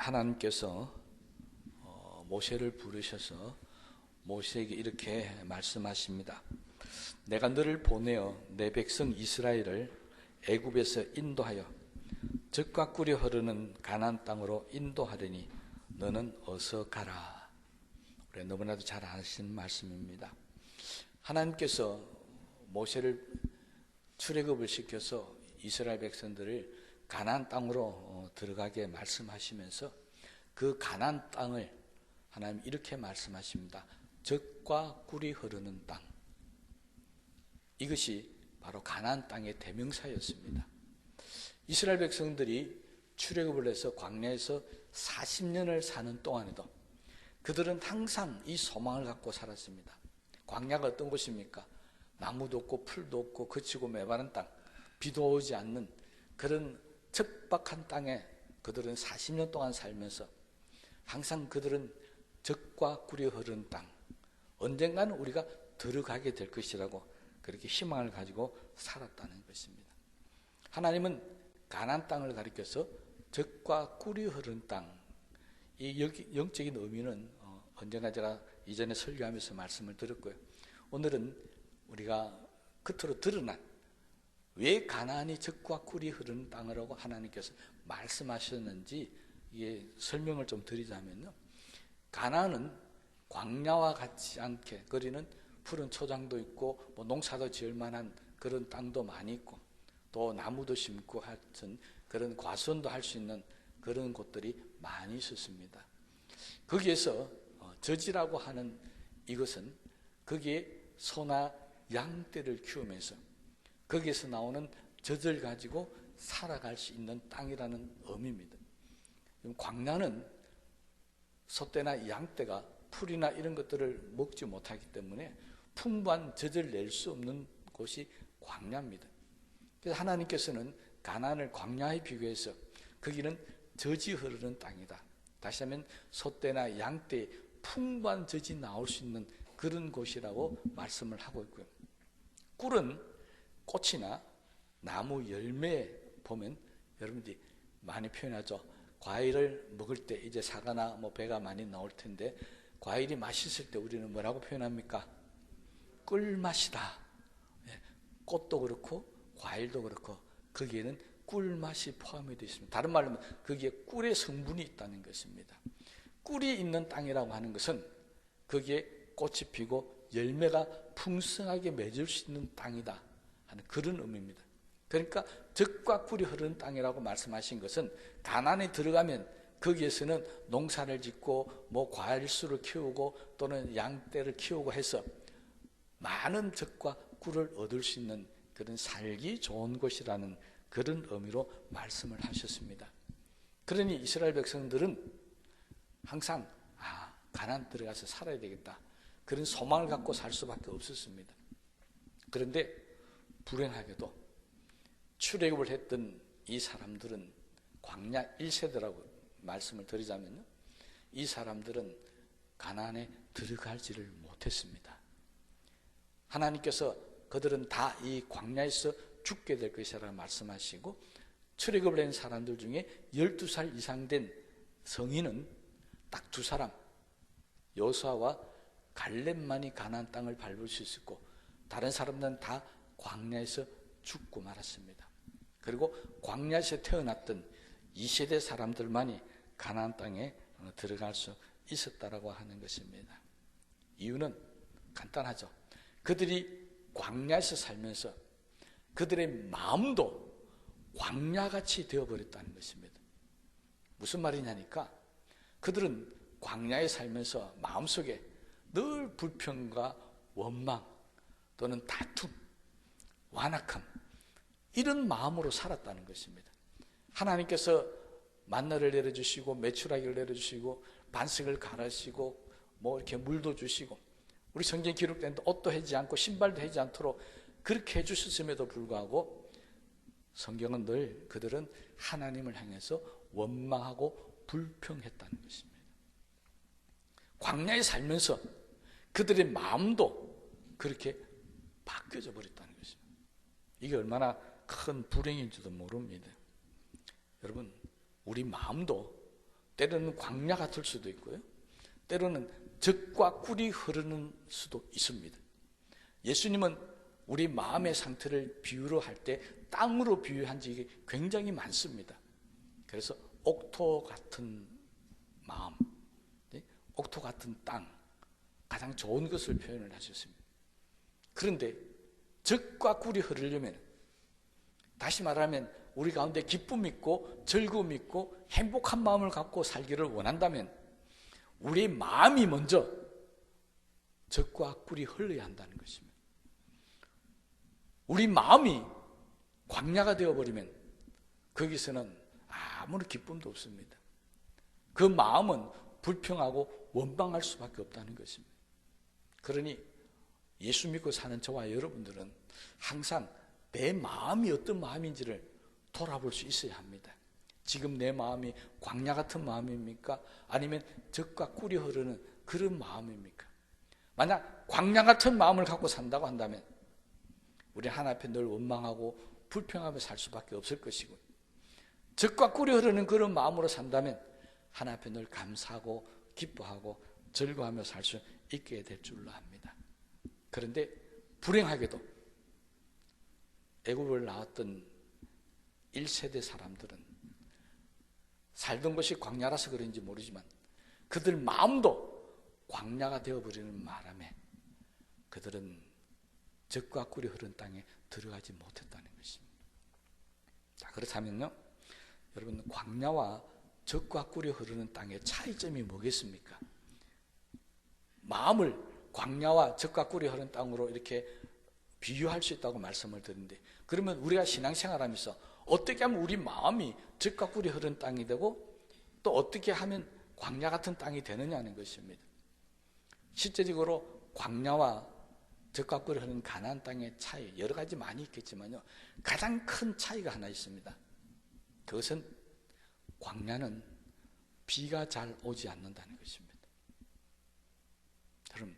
하나님께서 모세를 부르셔서 모세에게 이렇게 말씀하십니다. 내가 너를 보내어 내 백성 이스라엘을 애굽에서 인도하여 젖과 꿀이 흐르는 가나안 땅으로 인도하려니 너는 어서 가라. 우리 너무나도 잘 아시는 말씀입니다. 하나님께서 모세를 출애굽을 시켜서 이스라엘 백성들을 가나안 땅으로 들어가게 말씀하시면서 그 가나안 땅을 하나님 이렇게 말씀하십니다. 젖과 꿀이 흐르는 땅. 이것이 바로 가나안 땅의 대명사였습니다. 이스라엘 백성들이 출애굽을 해서 광야에서 40년을 사는 동안에도 그들은 항상 이 소망을 갖고 살았습니다. 광야가 어떤 곳입니까? 나무도 없고 풀도 없고 거치고 메마른 땅, 비도 오지 않는 그런 척박한 땅에 그들은 40년 동안 살면서 항상 그들은 젖과 꿀이 흐르는 땅, 언젠가는 우리가 들어가게 될 것이라고 그렇게 희망을 가지고 살았다는 것입니다. 하나님은 가나안 땅을 가리켜서 젖과 꿀이 흐르는 땅, 이 영적인 의미는 언젠가 제가 이전에 설교하면서 말씀을 드렸고요. 오늘은 우리가 겉으로 드러난 왜 가나안이 젖과 꿀이 흐르는 땅이라고 하나님께서 말씀하셨는지 이게 설명을 좀 드리자면요. 가나안은 광야와 같지 않게 거리는 푸른 초장도 있고 농사도 지을 만한 그런 땅도 많이 있고 또 나무도 심고 하여튼 그런 과수원도 할 수 있는 그런 곳들이 많이 있었습니다. 거기에서 젖이라고 하는 이것은 거기에 소나 양떼를 키우면서 거기에서 나오는 젖을 가지고 살아갈 수 있는 땅이라는 의미입니다. 광야는 소떼나 양떼가 풀이나 이런 것들을 먹지 못하기 때문에 풍부한 젖을 낼 수 없는 곳이 광야입니다. 그래서 하나님께서는 가나안을 광야에 비교해서 거기는 젖이 흐르는 땅이다. 다시 하면 소떼나 양떼의 풍부한 젖이 나올 수 있는 그런 곳이라고 말씀을 하고 있고요. 꿀은 꽃이나 나무 열매에 보면 여러분들이 많이 표현하죠. 과일을 먹을 때 이제 사과나 배가 많이 나올 텐데 과일이 맛있을 때 우리는 뭐라고 표현합니까? 꿀맛이다. 꽃도 그렇고 과일도 그렇고 거기에는 꿀맛이 포함이 되어 있습니다. 다른 말로 하면 거기에 꿀의 성분이 있다는 것입니다. 꿀이 있는 땅이라고 하는 것은 거기에 꽃이 피고 열매가 풍성하게 맺을 수 있는 땅이다 하는 그런 의미입니다. 그러니까 젖과 꿀이 흐르는 땅이라고 말씀하신 것은 가나안에 들어가면 거기에서는 농사를 짓고 과일수를 키우고 또는 양떼를 키우고 해서 많은 젖과 꿀을 얻을 수 있는 그런 살기 좋은 곳이라는 그런 의미로 말씀을 하셨습니다. 그러니 이스라엘 백성들은 항상 가나안 들어가서 살아야 되겠다 그런 소망을 갖고 살 수밖에 없었습니다. 그런데 불행하게도 출애굽을 했던 이 사람들은 광야 1세대라고 말씀을 드리자면요, 이 사람들은 가나안에 들어가지를 못했습니다. 하나님께서 그들은 다 이 광야에서 죽게 될 것이라고 말씀하시고 출애굽을 한 사람들 중에 12살 이상 된 성인은 딱 2사람 여호수아와 갈렙만이 가나안 땅을 밟을 수 있었고 다른 사람들은 다 광야에서 죽고 말았습니다. 그리고 광야에서 태어났던 2세대 사람들만이 가나안 땅에 들어갈 수 있었다라고 하는 것입니다. 이유는 간단하죠. 그들이 광야에서 살면서 그들의 마음도 광야같이 되어버렸다는 것입니다. 무슨 말이냐니까 그들은 광야에 살면서 마음속에 늘 불평과 원망 또는 다툼, 완악함 이런 마음으로 살았다는 것입니다. 하나님께서 만나를 내려주시고 메추라기를 내려주시고 반석을 갈아주시고 이렇게 물도 주시고 우리 성경에 기록된 옷도 해지 않고 신발도 해지 않도록 그렇게 해주셨음에도 불구하고 성경은 늘 그들은 하나님을 향해서 원망하고 불평했다는 것입니다. 광야에 살면서 그들의 마음도 그렇게 바뀌어져 버렸다는 것입니다. 이게 얼마나 큰 불행인지도 모릅니다. 여러분, 우리 마음도 때로는 광야 같을 수도 있고요. 때로는 젖과 꿀이 흐르는 수도 있습니다. 예수님은 우리 마음의 상태를 비유로 할 때 땅으로 비유한 적이 굉장히 많습니다. 그래서 옥토 같은 마음, 옥토 같은 땅, 가장 좋은 것을 표현을 하셨습니다. 그런데 젖과 꿀이 흐르려면, 다시 말하면 우리 가운데 기쁨 있고 즐거움 있고 행복한 마음을 갖고 살기를 원한다면 우리 마음이 먼저 젖과 꿀이 흘러야 한다는 것입니다. 우리 마음이 광야가 되어버리면 거기서는 아무런 기쁨도 없습니다. 그 마음은 불평하고 원망할 수밖에 없다는 것입니다. 그러니 예수 믿고 사는 저와 여러분들은 항상 내 마음이 어떤 마음인지를 돌아볼 수 있어야 합니다. 지금 내 마음이 광야 같은 마음입니까? 아니면 젖과 꿀이 흐르는 그런 마음입니까? 만약 광야 같은 마음을 갖고 산다고 한다면 우리 하나님 앞에 늘 원망하고 불평하며 살 수밖에 없을 것이고, 젖과 꿀이 흐르는 그런 마음으로 산다면 하나님 앞에 늘 감사하고 기뻐하고 즐거워하며 살 수 있게 될 줄로 압니다. 그런데 불행하게도 애굽을 나왔던 1세대 사람들은 살던 것이 광야라서 그런지 모르지만 그들 마음도 광야가 되어버리는 바람에 그들은 젖과 꿀이 흐른 땅에 들어가지 못했다는 것입니다. 자, 그렇다면요, 여러분, 광야와 젖과 꿀이 흐르는 땅의 차이점이 뭐겠습니까? 마음을 광야와 젖과 꿀이 흐르는 땅으로 이렇게 비유할 수 있다고 말씀을 드리는데, 그러면 우리가 신앙생활하면서 어떻게 하면 우리 마음이 젖과 꿀이 흐르는 땅이 되고 또 어떻게 하면 광야 같은 땅이 되느냐는 것입니다. 실제적으로 광야와 젖과 꿀이 흐르는 가나안 땅의 차이, 여러 가지 많이 있겠지만요, 가장 큰 차이가 하나 있습니다. 그것은 광야는 비가 잘 오지 않는다는 것입니다. 여러분,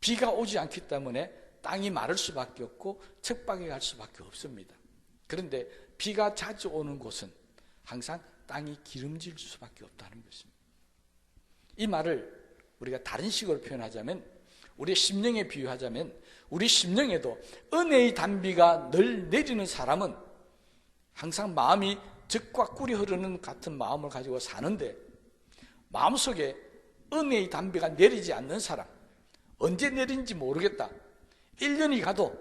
비가 오지 않기 때문에 땅이 마를 수밖에 없고 척박해 갈 수밖에 없습니다. 그런데 비가 자주 오는 곳은 항상 땅이 기름질 수밖에 없다는 것입니다. 이 말을 우리가 다른 식으로 표현하자면, 우리의 심령에 비유하자면, 우리 심령에도 은혜의 단비가 늘 내리는 사람은 항상 마음이 젖과 꿀이 흐르는 같은 마음을 가지고 사는데, 마음속에 은혜의 단비가 내리지 않는 사람, 언제 내린지 모르겠다, 1년이 가도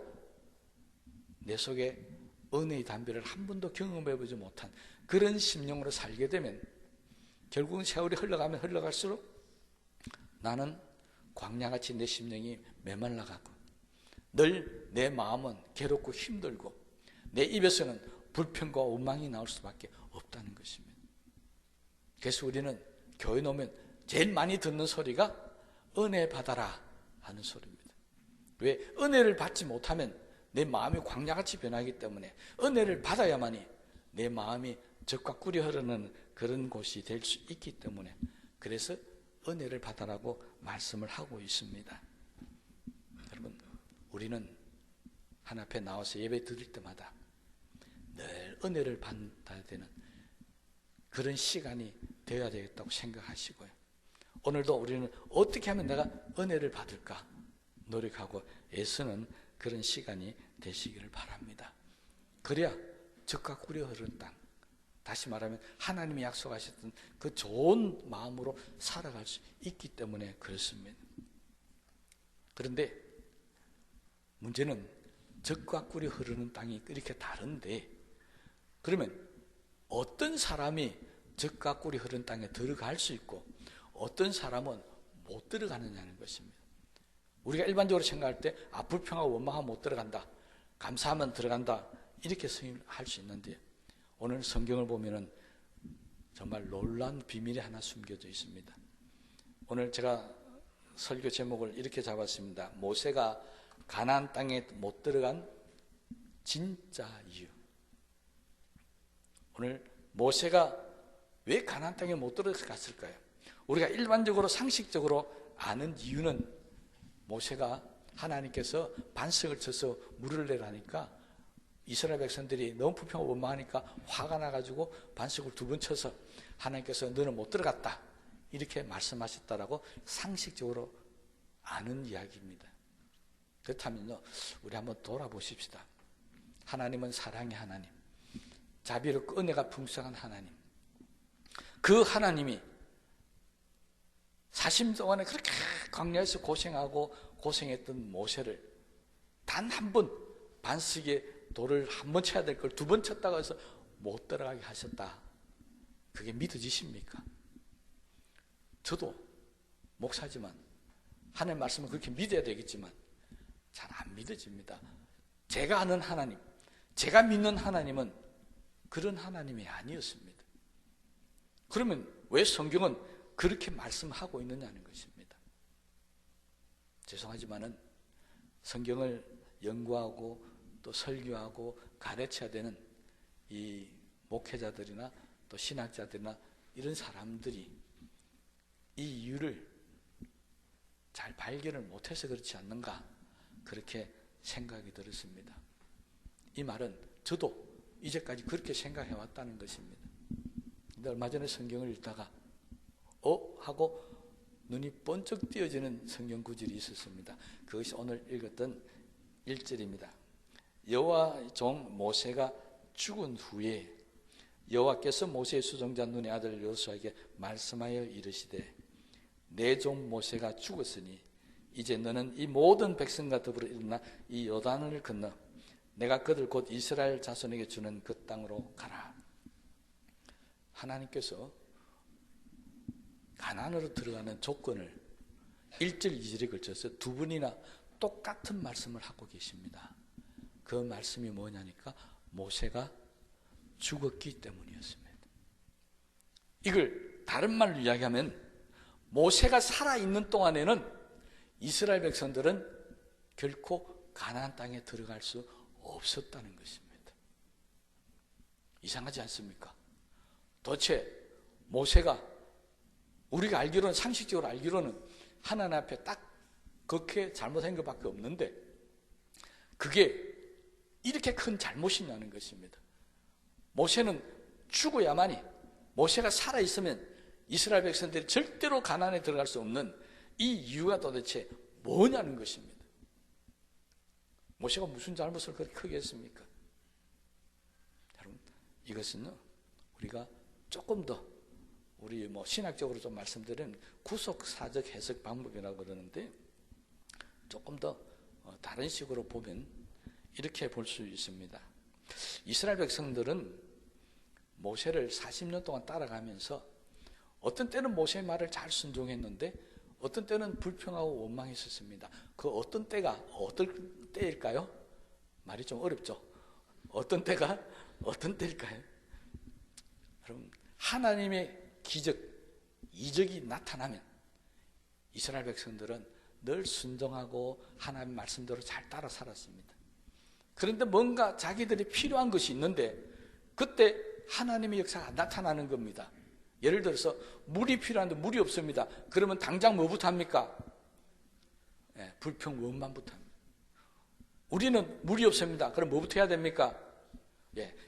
내 속에 은혜의 단비를 한 번도 경험해보지 못한 그런 심령으로 살게 되면 결국은 세월이 흘러가면 흘러갈수록 나는 광야같이 내 심령이 메말라가고 늘 내 마음은 괴롭고 힘들고 내 입에서는 불평과 원망이 나올 수밖에 없다는 것입니다. 그래서 우리는 교회 오면 제일 많이 듣는 소리가 은혜 받아라 하는 소리입니다. 왜? 은혜를 받지 못하면 내 마음이 광야같이 변하기 때문에 은혜를 받아야만이 내 마음이 젖과 꿀이 흐르는 그런 곳이 될 수 있기 때문에, 그래서 은혜를 받아라고 말씀을 하고 있습니다. 여러분, 우리는 하나님 앞에 나와서 예배 드릴 때마다 늘 은혜를 받아야 되는 그런 시간이 되어야 되겠다고 생각하시고요, 오늘도 우리는 어떻게 하면 내가 은혜를 받을까 노력하고 애쓰는 그런 시간이 되시기를 바랍니다. 그래야 젖과 꿀이 흐르는 땅, 다시 말하면 하나님이 약속하셨던 그 좋은 마음으로 살아갈 수 있기 때문에 그렇습니다. 그런데 문제는 젖과 꿀이 흐르는 땅이 이렇게 다른데, 그러면 어떤 사람이 젖과 꿀이 흐르는 땅에 들어갈 수 있고 어떤 사람은 못 들어가느냐는 것입니다. 우리가 일반적으로 생각할 때 불평하고 원망하면 못 들어간다, 감사하면 들어간다, 이렇게 할 수 있는데, 오늘 성경을 보면은 정말 놀라운 비밀이 하나 숨겨져 있습니다. 오늘 제가 설교 제목을 이렇게 잡았습니다. 모세가 가나안 땅에 못 들어간 진짜 이유. 오늘 모세가 왜 가나안 땅에 못 들어갔을까요? 우리가 일반적으로 상식적으로 아는 이유는, 모세가 하나님께서 반석을 쳐서 물을 내라니까 이스라엘 백성들이 너무 불평하고 원망하니까 화가 나가지고 반석을 2번 쳐서 하나님께서 너는 못 들어갔다 이렇게 말씀하셨다라고 상식적으로 아는 이야기입니다. 그렇다면요, 우리 한번 돌아보십시다. 하나님은 사랑의 하나님, 자비롭고 은혜가 풍성한 하나님, 그 하나님이 40년 동안에 그렇게 광야에서 고생했던 모세를 단 한 번 반석에 돌을 한 번 쳐야 될 걸 2번 쳤다고 해서 못 들어가게 하셨다. 그게 믿어지십니까? 저도 목사지만 하나님 말씀을 그렇게 믿어야 되겠지만 잘 안 믿어집니다. 제가 아는 하나님, 제가 믿는 하나님은 그런 하나님이 아니었습니다. 그러면 왜 성경은 그렇게 말씀하고 있느냐는 것입니다. 죄송하지만은 성경을 연구하고 또 설교하고 가르쳐야 되는 이 목회자들이나 또 신학자들이나 이런 사람들이 이 이유를 잘 발견을 못해서 그렇지 않는가 그렇게 생각이 들었습니다. 이 말은 저도 이제까지 그렇게 생각해 왔다는 것입니다. 근데 얼마 전에 성경을 읽다가 하고 눈이 번쩍 띄어지는 성경 구절이 있었습니다. 그것이 오늘 읽었던 1절입니다. 여호와 종 모세가 죽은 후에 여호와께서 모세의 수종자 눈의 아들 여호수아에게 말씀하여 이르시되 내 종 모세가 죽었으니 이제 너는 이 모든 백성과 더불어 일어나 이 요단을 건너 내가 그들 곧 이스라엘 자손에게 주는 그 땅으로 가라. 하나님께서 가나안으로 들어가는 조건을 1절, 2절에 걸쳐서 2번이나 똑같은 말씀을 하고 계십니다. 그 말씀이 뭐냐니까 모세가 죽었기 때문이었습니다. 이걸 다른 말로 이야기하면 모세가 살아있는 동안에는 이스라엘 백성들은 결코 가나안 땅에 들어갈 수 없었다는 것입니다. 이상하지 않습니까? 도대체 모세가 우리가 알기로는 상식적으로 알기로는 하나님 앞에 딱 그렇게 잘못한 것밖에 없는데 그게 이렇게 큰 잘못이냐는 것입니다. 모세는 죽어야만이 모세가 살아있으면 이스라엘 백성들이 절대로 가나안에 들어갈 수 없는 이 이유가 도대체 뭐냐는 것입니다. 모세가 무슨 잘못을 그렇게 크게 했습니까? 여러분, 이것은 우리가 조금 더 우리 신학적으로 좀 말씀드리는 구속사적 해석 방법이라고 그러는데 조금 더 다른 식으로 보면 이렇게 볼 수 있습니다. 이스라엘 백성들은 모세를 40년 동안 따라가면서 어떤 때는 모세의 말을 잘 순종했는데 어떤 때는 불평하고 원망했었습니다. 그 어떤 때가 어떤 때일까요? 말이 좀 어렵죠. 어떤 때가 어떤 때일까요? 여러분, 하나님의 기적, 이적이 나타나면 이스라엘 백성들은 늘 순종하고 하나님의 말씀대로 잘 따라 살았습니다. 그런데 뭔가 자기들이 필요한 것이 있는데 그때 하나님의 역사가 나타나는 겁니다. 예를 들어서 물이 필요한데 물이 없습니다. 그러면 당장 뭐부터 합니까? 불평, 원망부터 합니다. 우리는 물이 없습니다. 그럼 뭐부터 해야 됩니까?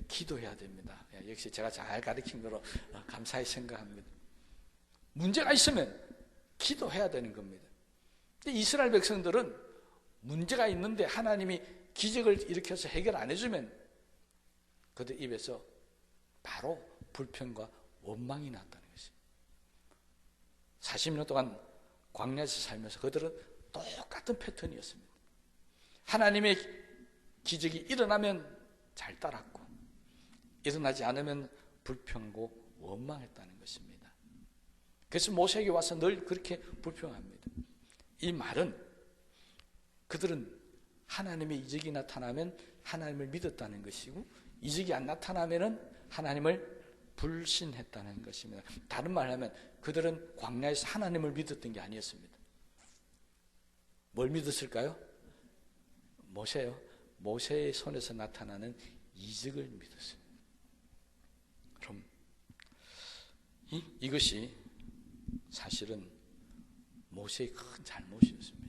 기도해야 됩니다. 역시 제가 잘 가르친 거로 감사히 생각합니다. 문제가 있으면 기도해야 되는 겁니다. 근데 이스라엘 백성들은 문제가 있는데 하나님이 기적을 일으켜서 해결 안 해주면 그들 입에서 바로 불평과 원망이 났다는 것입니다. 40년 동안 광야에서 살면서 그들은 똑같은 패턴이었습니다. 하나님의 기적이 일어나면 잘 따랐고 일어나지 않으면 불평하고 원망했다는 것입니다. 그래서 모세에게 와서 늘 그렇게 불평합니다. 이 말은 그들은 하나님의 이적이 나타나면 하나님을 믿었다는 것이고 이적이 안 나타나면 하나님을 불신했다는 것입니다. 다른 말로 하면 그들은 광야에서 하나님을 믿었던 게 아니었습니다. 뭘 믿었을까요? 모세요. 모세의 손에서 나타나는 이적을 믿었습니다. 그럼 이것이 사실은 모세의 큰 잘못이었습니다.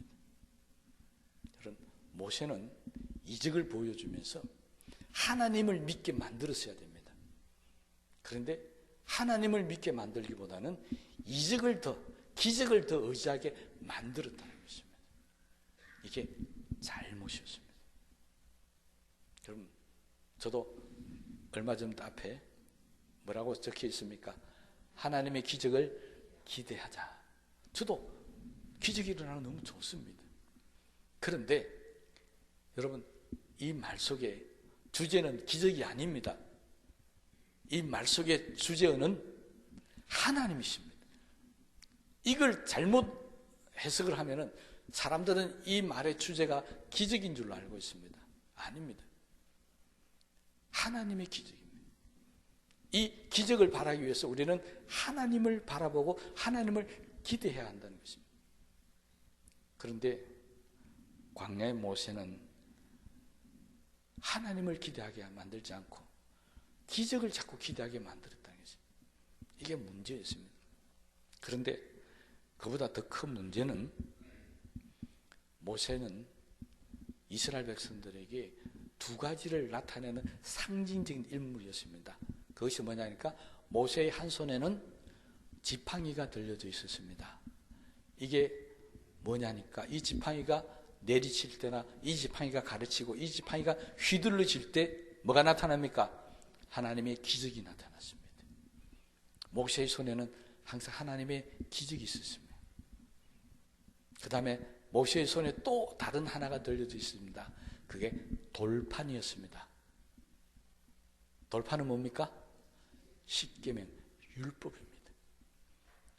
모세는 이적을 보여주면서 하나님을 믿게 만들었어야 됩니다. 그런데 하나님을 믿게 만들기보다는 기적을 더 의지하게 만들었다는 것입니다. 이게 잘못이었습니다. 여러분, 저도 얼마 전 앞에 뭐라고 적혀 있습니까? 하나님의 기적을 기대하자. 저도 기적이 일어나는 거 너무 좋습니다. 그런데 여러분, 이 말 속에 주제는 기적이 아닙니다. 이 말 속의 주제어는 하나님이십니다. 이걸 잘못 해석을 하면은 사람들은 이 말의 주제가 기적인 줄로 알고 있습니다. 아닙니다. 하나님의 기적입니다. 이 기적을 바라기 위해서 우리는 하나님을 바라보고 하나님을 기대해야 한다는 것입니다. 그런데 광야의 모세는 하나님을 기대하게 만들지 않고 기적을 자꾸 기대하게 만들었다는 것입니다. 이게 문제였습니다. 그런데 그보다 더 큰 문제는 모세는 이스라엘 백성들에게 두 가지를 나타내는 상징적인 인물이었습니다. 그것이 뭐냐니까 모세의 한 손에는 지팡이가 들려져 있었습니다. 이게 뭐냐니까 이 지팡이가 내리칠 때나 이 지팡이가 가르치고 이 지팡이가 휘둘러질 때 뭐가 나타납니까? 하나님의 기적이 나타났습니다. 모세의 손에는 항상 하나님의 기적이 있었습니다. 그 다음에 모세의 손에 또 다른 하나가 들려져 있습니다. 그게 돌판이었습니다. 돌판은 뭡니까? 십계명, 율법입니다.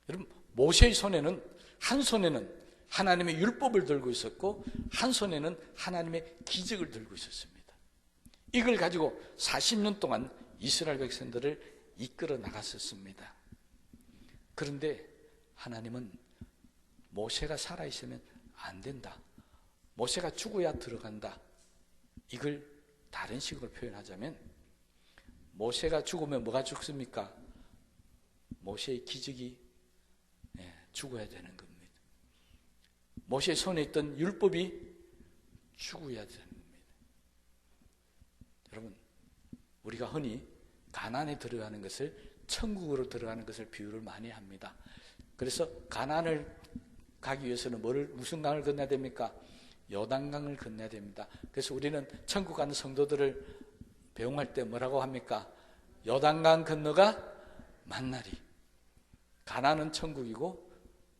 여러분, 모세의 손에는 한 손에는 하나님의 율법을 들고 있었고 한 손에는 하나님의 기적을 들고 있었습니다. 이걸 가지고 40년 동안 이스라엘 백성들을 이끌어 나갔었습니다. 그런데 하나님은 모세가 살아있으면 안 된다. 모세가 죽어야 들어간다. 이걸 다른 식으로 표현하자면 모세가 죽으면 뭐가 죽습니까? 모세의 기적이 죽어야 되는 겁니다. 모세의 손에 있던 율법이 죽어야 되는 겁니다. 여러분, 우리가 흔히 가나안에 들어가는 것을 천국으로 들어가는 것을 비유를 많이 합니다. 그래서 가나안을 가기 위해서는 무슨 강을 건너야 됩니까? 요단강을 건너야 됩니다. 그래서 우리는 천국 가는 성도들을 배웅할 때 뭐라고 합니까? 요단강 건너가 만나리. 가나안은 천국이고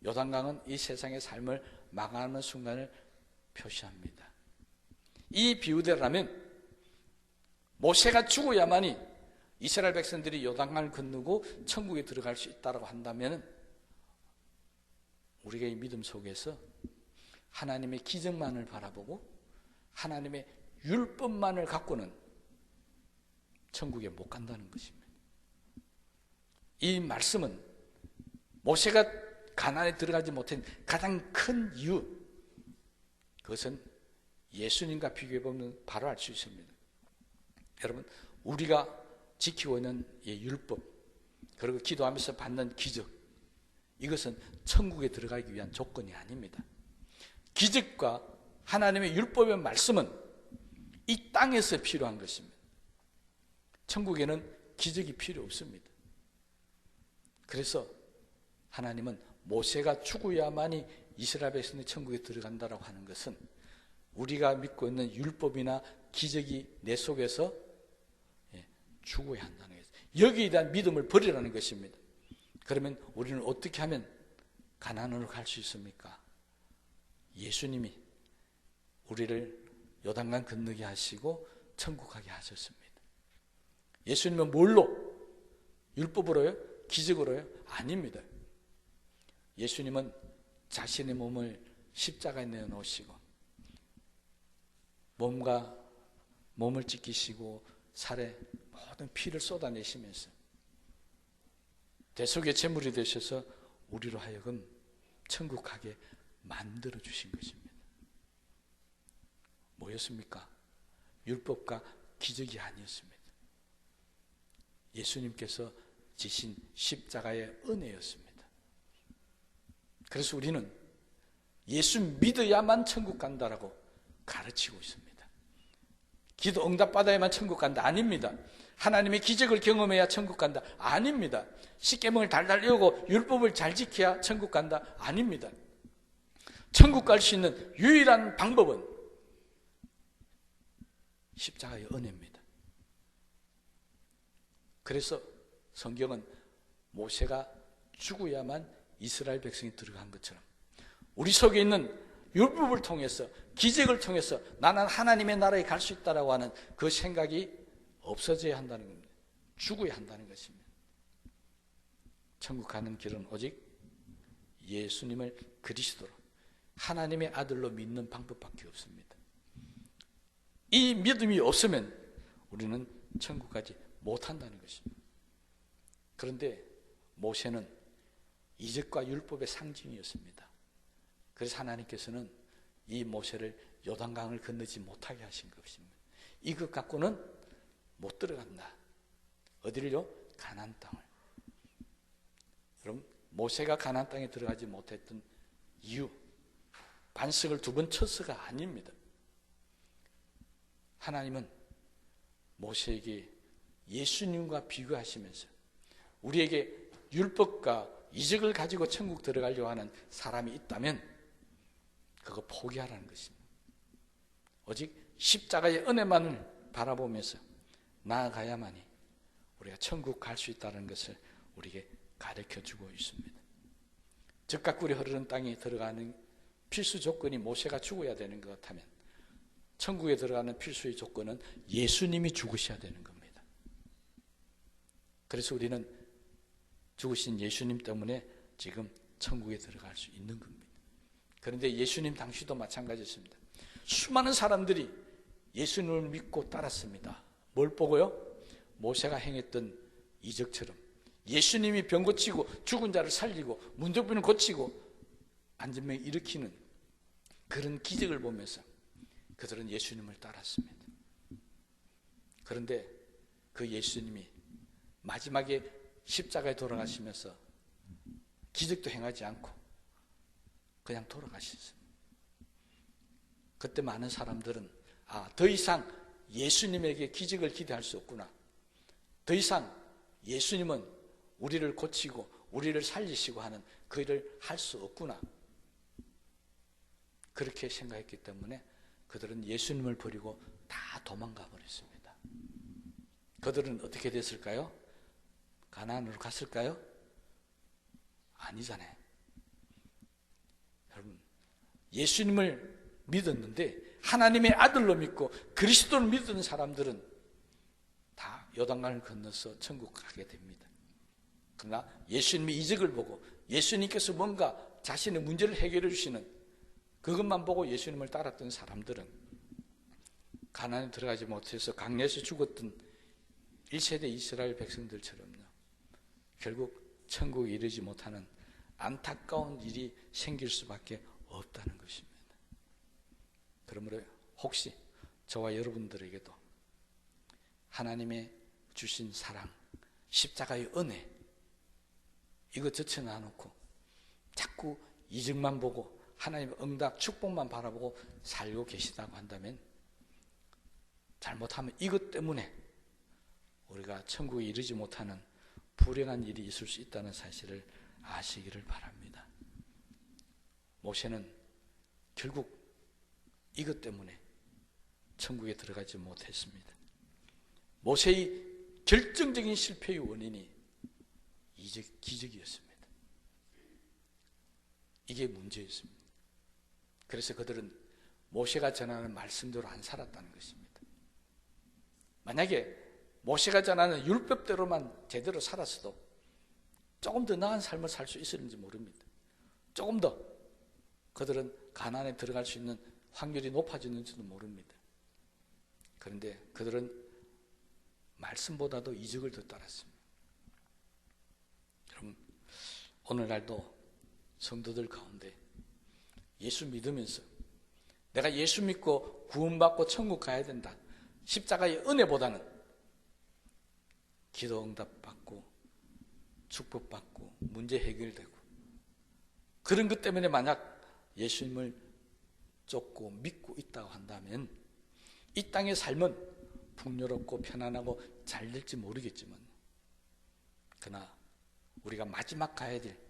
요단강은 이 세상의 삶을 망하는 순간을 표시합니다. 이 비유대로라면 모세가 죽어야만이 이스라엘 백성들이 요단강을 건너고 천국에 들어갈 수 있다고 한다면 우리가 이 믿음 속에서 하나님의 기적만을 바라보고 하나님의 율법만을 갖고는 천국에 못 간다는 것입니다. 이 말씀은 모세가 가나안에 들어가지 못한 가장 큰 이유, 그것은 예수님과 비교해 보면 바로 알 수 있습니다. 여러분, 우리가 지키고 있는 이 율법, 그리고 기도하면서 받는 기적, 이것은 천국에 들어가기 위한 조건이 아닙니다. 기적과 하나님의 율법의 말씀은 이 땅에서 필요한 것입니다. 천국에는 기적이 필요 없습니다. 그래서 하나님은 모세가 죽어야만이 이스라엘 백성이 천국에 들어간다고 하는 것은 우리가 믿고 있는 율법이나 기적이 내 속에서 죽어야 한다는 것입니다. 여기에 대한 믿음을 버리라는 것입니다. 그러면 우리는 어떻게 하면 가나안으로 갈 수 있습니까? 예수님이 우리를 요단강 건너게 하시고 천국 가게 하셨습니다. 예수님은 뭘로? 율법으로요? 기적으로요? 아닙니다. 예수님은 자신의 몸을 십자가에 내어놓으시고 몸을 찢기시고 살에 모든 피를 쏟아내시면서 대속의 제물이 되셔서 우리로 하여금 천국 가게 만들어 주신 것입니다. 뭐였습니까? 율법과 기적이 아니었습니다. 예수님께서 지신 십자가의 은혜였습니다. 그래서 우리는 예수 믿어야만 천국 간다라고 가르치고 있습니다. 기도 응답받아야만 천국 간다? 아닙니다. 하나님의 기적을 경험해야 천국 간다? 아닙니다. 십계명을 달달 외우고 율법을 잘 지켜야 천국 간다? 아닙니다. 천국 갈 수 있는 유일한 방법은 십자가의 은혜입니다. 그래서 성경은 모세가 죽어야만 이스라엘 백성이 들어간 것처럼 우리 속에 있는 율법을 통해서 기적을 통해서 나는 하나님의 나라에 갈 수 있다라고 하는 그 생각이 없어져야 한다는 겁니다. 죽어야 한다는 것입니다. 천국 가는 길은 오직 예수님을 그리스도로 하나님의 아들로 믿는 방법밖에 없습니다. 이 믿음이 없으면 우리는 천국 가지 못한다는 것입니다. 그런데 모세는 이적과 율법의 상징이었습니다. 그래서 하나님께서는 이 모세를 요단강을 건너지 못하게 하신 것입니다. 이것 갖고는 못 들어간다. 어디를요? 가나안 땅을. 그럼 모세가 가나안 땅에 들어가지 못했던 이유, 반석을 2번 쳤어가 아닙니다. 하나님은 모세에게 예수님과 비교하시면서 우리에게 율법과 이적을 가지고 천국 들어가려고 하는 사람이 있다면 그거 포기하라는 것입니다. 오직 십자가의 은혜만을 바라보면서 나아가야만이 우리가 천국 갈 수 있다는 것을 우리에게 가르쳐주고 있습니다. 즉각 꿀이 흐르는 땅에 들어가는 필수 조건이 모세가 죽어야 되는 것 같다면 천국에 들어가는 필수의 조건은 예수님이 죽으셔야 되는 겁니다. 그래서 우리는 죽으신 예수님 때문에 지금 천국에 들어갈 수 있는 겁니다. 그런데 예수님 당시도 마찬가지였습니다. 수많은 사람들이 예수님을 믿고 따랐습니다. 뭘 보고요? 모세가 행했던 이적처럼 예수님이 병 고치고 죽은 자를 살리고 문둥병을 고치고 안진병 일으키는 그런 기적을 보면서 그들은 예수님을 따랐습니다. 그런데 그 예수님이 마지막에 십자가에 돌아가시면서 기적도 행하지 않고 그냥 돌아가셨습니다. 그때 많은 사람들은 더 이상 예수님에게 기적을 기대할 수 없구나. 더 이상 예수님은 우리를 고치고 우리를 살리시고 하는 그 일을 할 수 없구나. 그렇게 생각했기 때문에 그들은 예수님을 버리고 다 도망가 버렸습니다. 그들은 어떻게 됐을까요? 가나안으로 갔을까요? 아니잖아요. 여러분, 예수님을 믿었는데 하나님의 아들로 믿고 그리스도를 믿는 사람들은 다 요단강을 건너서 천국 가게 됩니다. 그러나 예수님의 이적을 보고 예수님께서 뭔가 자신의 문제를 해결해 주시는 그것만 보고 예수님을 따랐던 사람들은 가나안에 들어가지 못해서 강야에서 죽었던 1세대 이스라엘 백성들처럼요, 결국 천국에 이르지 못하는 안타까운 일이 생길 수밖에 없다는 것입니다. 그러므로 혹시 저와 여러분들에게도 하나님의 주신 사랑, 십자가의 은혜 이거 젖혀놔놓고 자꾸 이적만 보고 하나님의 응답, 축복만 바라보고 살고 계시다고 한다면 잘못하면 이것 때문에 우리가 천국에 이르지 못하는 불행한 일이 있을 수 있다는 사실을 아시기를 바랍니다. 모세는 결국 이것 때문에 천국에 들어가지 못했습니다. 모세의 결정적인 실패의 원인이 기적이었습니다. 이게 문제였습니다. 그래서 그들은 모세가 전하는 말씀대로 안 살았다는 것입니다. 만약에 모세가 전하는 율법대로만 제대로 살았어도 조금 더 나은 삶을 살 수 있었는지 모릅니다. 조금 더 그들은 가나안에 들어갈 수 있는 확률이 높아졌는지도 모릅니다. 그런데 그들은 말씀보다도 이적을 더 따랐습니다. 여러분, 오늘날도 성도들 가운데 예수 믿으면서 내가 예수 믿고 구원받고 천국 가야 된다, 십자가의 은혜보다는 기도 응답받고 축복받고 문제 해결되고 그런 것 때문에 만약 예수님을 쫓고 믿고 있다고 한다면 이 땅의 삶은 풍요롭고 편안하고 잘 될지 모르겠지만, 그러나 우리가 마지막 가야 될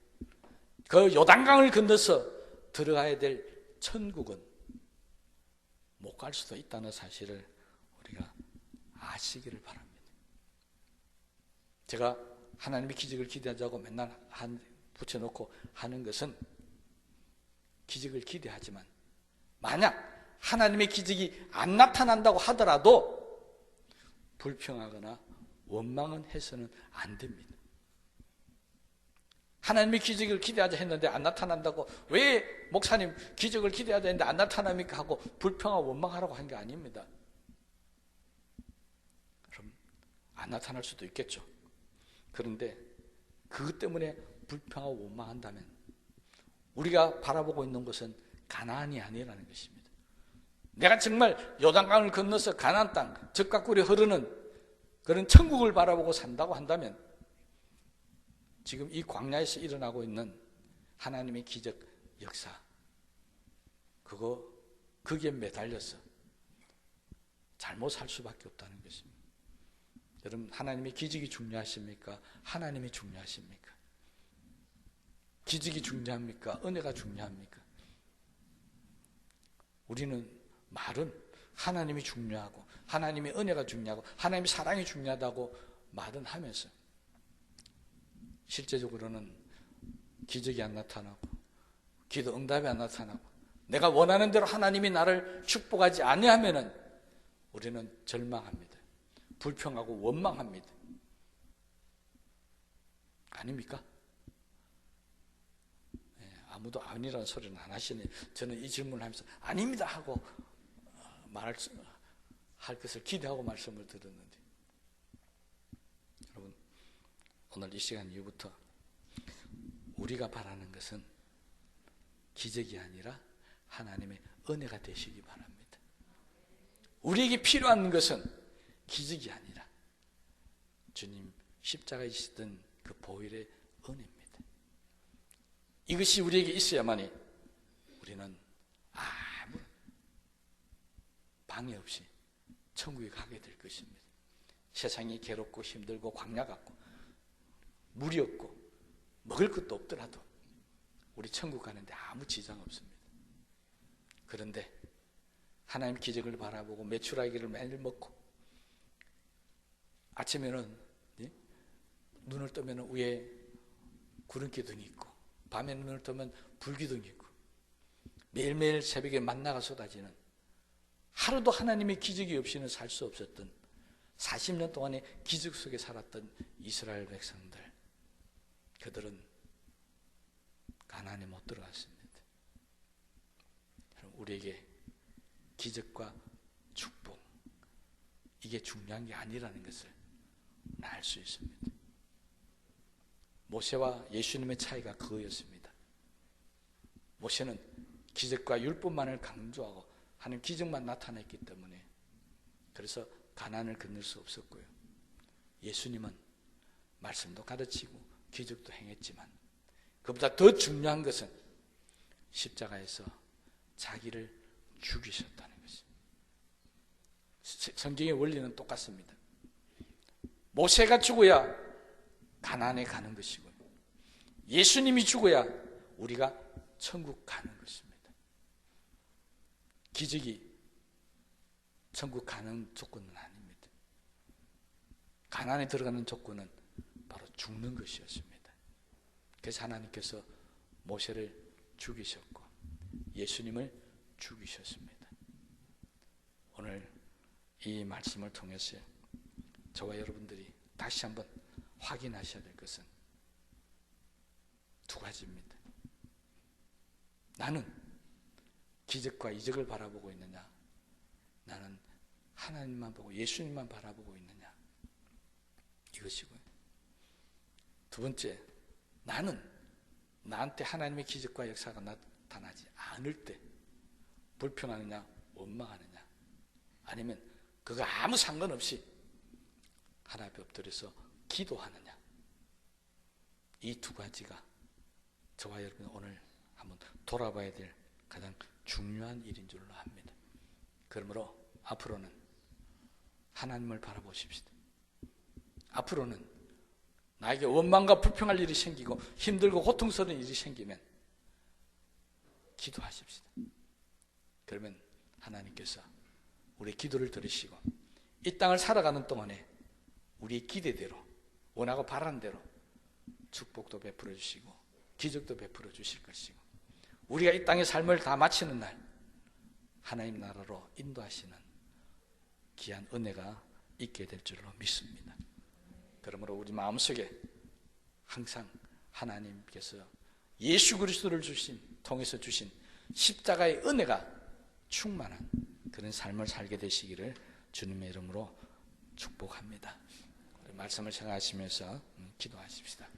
그 요단강을 건너서 들어가야 될 천국은 못 갈 수도 있다는 사실을 우리가 아시기를 바랍니다. 제가 하나님의 기적을 기대하자고 맨날 붙여놓고 하는 것은, 기적을 기대하지만 만약 하나님의 기적이 안 나타난다고 하더라도 불평하거나 원망은 해서는 안 됩니다. 하나님의 기적을 기대하자 했는데 안 나타난다고, 왜 목사님 기적을 기대하자 했는데 안 나타납니까? 하고 불평하고 원망하라고 한 게 아닙니다. 그럼 안 나타날 수도 있겠죠. 그런데 그것 때문에 불평하고 원망한다면 우리가 바라보고 있는 것은 가나안이 아니라는 것입니다. 내가 정말 요단강을 건너서 가나안 땅, 젖과 꿀이 흐르는 그런 천국을 바라보고 산다고 한다면, 지금 이 광야에서 일어나고 있는 하나님의 기적 역사, 거기에 매달려서 잘못 살 수밖에 없다는 것입니다. 여러분, 하나님의 기적이 중요하십니까? 하나님이 중요하십니까? 기적이 중요합니까? 은혜가 중요합니까? 우리는 말은 하나님이 중요하고 하나님의 은혜가 중요하고 하나님의 사랑이 중요하다고 말은 하면서 실제적으로는 기적이 안 나타나고 기도 응답이 안 나타나고 내가 원하는 대로 하나님이 나를 축복하지 아니하면은 우리는 절망합니다. 불평하고 원망합니다. 아닙니까? 아무도 아니라는 소리는 안 하시네. 저는 이 질문을 하면서 아닙니다 하고 할 것을 기대하고 말씀을 들었는데, 여러분, 오늘 이 시간 이후부터 우리가 바라는 것은 기적이 아니라 하나님의 은혜가 되시기 바랍니다. 우리에게 필요한 것은 기적이 아니라 주님 십자가에 지시던 그 보혈의 은혜입니다. 이것이 우리에게 있어야만이 우리는 아무 방해 없이 천국에 가게 될 것입니다. 세상이 괴롭고 힘들고 광야 같고 물이 없고 먹을 것도 없더라도 우리 천국 가는데 아무 지장 없습니다. 그런데 하나님 기적을 바라보고 메추라기를 매일 먹고 아침에는 눈을 뜨면 위에 구름기둥이 있고 밤에 눈을 뜨면 불기둥이 있고 매일매일 새벽에 만나가 쏟아지는, 하루도 하나님의 기적이 없이는 살 수 없었던 40년 동안의 기적 속에 살았던 이스라엘 백성들, 그들은 가나안에 못 들어갔습니다. 우리에게 기적과 축복, 이게 중요한 게 아니라는 것을 알 수 있습니다. 모세와 예수님의 차이가 그거였습니다. 모세는 기적과 율법만을 강조하고 하나님 기적만 나타냈기 때문에 그래서 가나안을 건널 수 없었고요. 예수님은 말씀도 가르치고 기적도 행했지만 그보다 더 중요한 것은 십자가에서 자기를 죽이셨다는 것입니다. 성경의 원리는 똑같습니다. 모세가 죽어야 가나안에 가는 것이고 예수님이 죽어야 우리가 천국 가는 것입니다. 기적이 천국 가는 조건은 아닙니다. 가나안에 들어가는 조건은 바로 죽는 것이었습니다. 그래서 하나님께서 모세를 죽이셨고 예수님을 죽이셨습니다. 오늘 이 말씀을 통해서 저와 여러분들이 다시 한번 확인하셔야 될 것은 두 가지입니다. 나는 기적과 이적을 바라보고 있느냐, 나는 하나님만 보고 예수님만 바라보고 있느냐, 이것이고요. 두 번째, 나는 나한테 하나님의 기적과 역사가 나타나지 않을 때 불평하느냐 원망하느냐, 아니면 그거 아무 상관없이 하나님 앞에 엎드려서 기도하느냐, 이 두 가지가 저와 여러분 오늘 한번 돌아봐야 될 가장 중요한 일인 줄로 압니다. 그러므로 앞으로는 하나님을 바라보십시다. 앞으로는 나에게 원망과 불평할 일이 생기고 힘들고 고통스러운 일이 생기면 기도하십시다. 그러면 하나님께서 우리 기도를 들으시고 이 땅을 살아가는 동안에 우리 기대대로 원하고 바라는 대로 축복도 베풀어 주시고 기적도 베풀어 주실 것이고 우리가 이 땅의 삶을 다 마치는 날 하나님 나라로 인도하시는 귀한 은혜가 있게 될 줄로 믿습니다. 그러므로 우리 마음속에 항상 하나님께서 예수 그리스도를 통해서 주신 십자가의 은혜가 충만한 그런 삶을 살게 되시기를 주님의 이름으로 축복합니다. 말씀을 생각하시면서 기도하십시다.